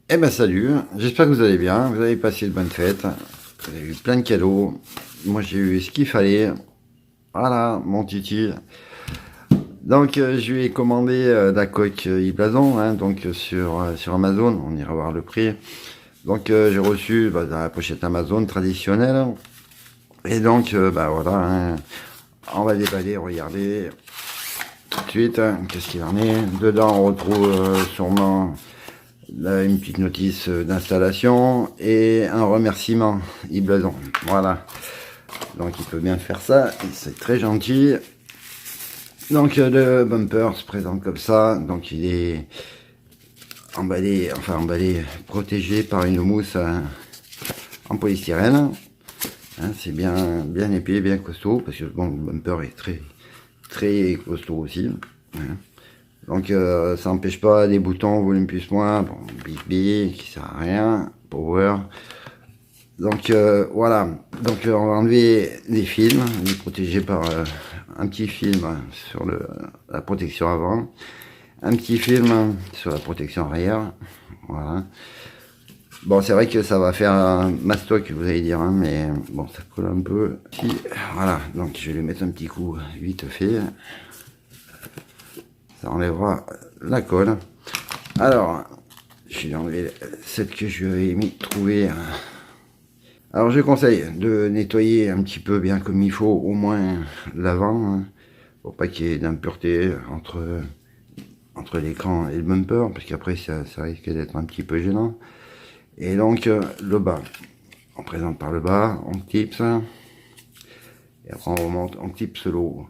Eh ben salut, j'espère que vous allez bien, vous avez passé de bonnes fêtes, vous avez eu plein de cadeaux, moi j'ai eu ce qu'il fallait, voilà mon titi. Donc je lui ai commandé la coque Iblason, hein, donc sur Amazon, on ira voir le prix. Donc j'ai reçu dans la pochette Amazon traditionnelle, et donc bah voilà, hein, on va déballer, regarder tout de suite, hein, qu'est-ce qu'il en est. Dedans on retrouve sûrement là, une petite notice d'installation et un remerciement Iblason. Voilà. Donc il peut bien faire ça, c'est très gentil. Donc le bumper se présente comme ça. Donc il est emballé, protégé par une mousse en polystyrène. Hein, c'est bien épais, bien costaud, parce que bon, le bumper est très costaud aussi. Hein. Donc ça n'empêche pas les boutons volume plus moins, bon, BB qui sert à rien, power. Donc voilà, donc on va enlever les films, les protéger par un petit film sur la protection avant, un petit film sur la protection arrière. Voilà. Bon, c'est vrai que ça va faire un mastoc, vous allez dire, hein, mais bon, ça colle un peu. Puis, voilà, donc je vais lui mettre un petit coup vite fait. Ça enlèvera la colle. Alors, je vais enlever celle que je lui avais trouvée. Alors, je conseille de nettoyer un petit peu bien comme il faut, au moins l'avant, hein, pour pas qu'il y ait d'impureté entre l'écran et le bumper, parce qu'après ça risque d'être un petit peu gênant. Et donc, le bas. On présente par le bas, on clipse, et après on remonte, on clipse l'eau.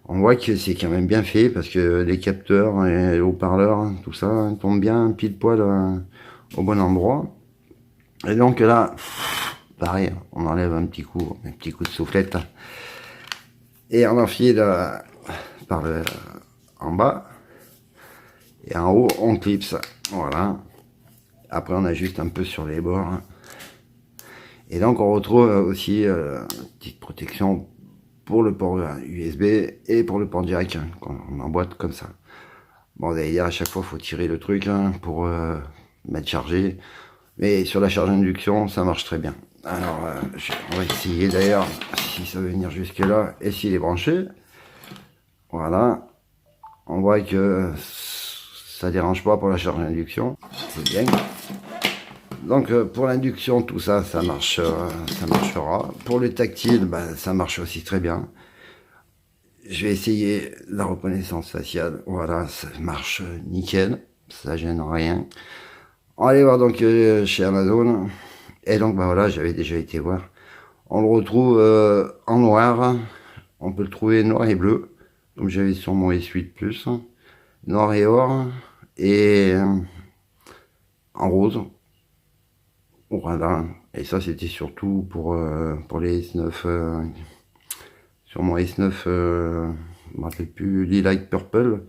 On voit que c'est quand même bien fait parce que les capteurs et les haut-parleurs, tout ça, tombent bien pile poil au bon endroit. Et donc là, pareil, on enlève un petit coup de soufflette et on enfile en bas et en haut on clipse. Voilà. Après on ajuste un peu sur les bords. Et donc on retrouve aussi une petite protection pour le port USB et pour le port direct hein, qu'on emboîte comme ça. Bon, vous allez dire à chaque fois il faut tirer le truc hein, pour mettre chargé, mais sur la charge induction ça marche très bien. Alors on va essayer d'ailleurs si ça veut venir jusque là et s'il est branché. Voilà, on voit que ça dérange pas pour la charge induction, c'est bien. Donc pour l'induction, tout ça, ça marchera. Pour le tactile, bah, ça marche aussi très bien. Je vais essayer la reconnaissance faciale. Voilà, ça marche nickel. Ça gêne rien. On va aller voir donc chez Amazon. Et donc bah voilà, j'avais déjà été voir. On le retrouve en noir. On peut le trouver noir et bleu. Comme j'avais sur mon S8 Plus. Noir et or. Et en rose. Voilà, et ça c'était surtout pour les S9, sur mon S9, je me rappelle plus, Lilac Purple,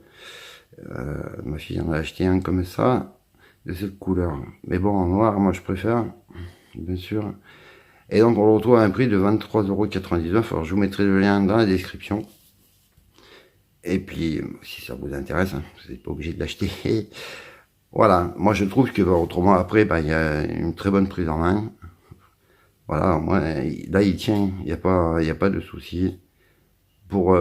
ma fille en a acheté un comme ça, de cette couleur, mais bon en noir moi je préfère, bien sûr, et donc on le retrouve à un prix de 23,99 €, alors je vous mettrai le lien dans la description, et puis si ça vous intéresse, hein, vous n'êtes pas obligé de l'acheter. Voilà, moi je trouve que autrement après, bah, il y a une très bonne prise en main. Voilà, moi, là il tient, il n'y a pas de souci. Pour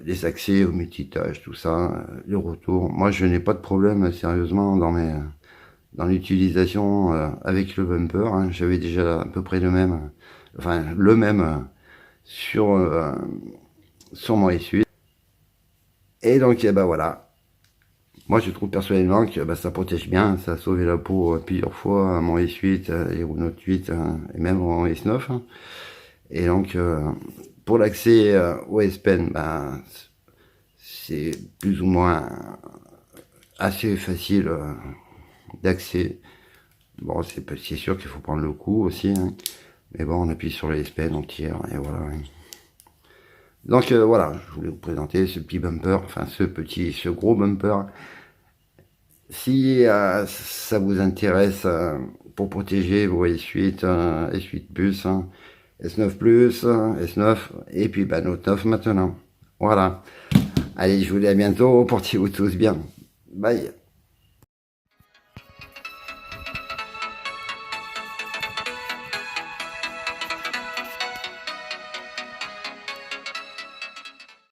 les accès au multitâche, tout ça, le retour. Moi je n'ai pas de problème sérieusement dans l'utilisation avec le bumper. Hein. J'avais déjà à peu près le même, sur, sur mon S8. Et donc, eh ben voilà. Moi, je trouve personnellement que bah, ça protège bien, ça a sauvé la peau plusieurs fois à mon S8 et au Note 8 et même au S9. Hein. Et donc, pour l'accès au S Pen, ben, c'est plus ou moins assez facile d'accès. Bon, c'est sûr qu'il faut prendre le coup aussi, hein. Mais bon, on appuie sur le S Pen, on tire et voilà. Hein. Donc voilà, je voulais vous présenter ce petit bumper, enfin ce gros bumper. Si ça vous intéresse pour protéger vos S8, S8 Plus, S9 Plus, S9 et puis bah, Note 9 maintenant. Voilà. Allez, je vous dis à bientôt, portez-vous tous bien. Bye.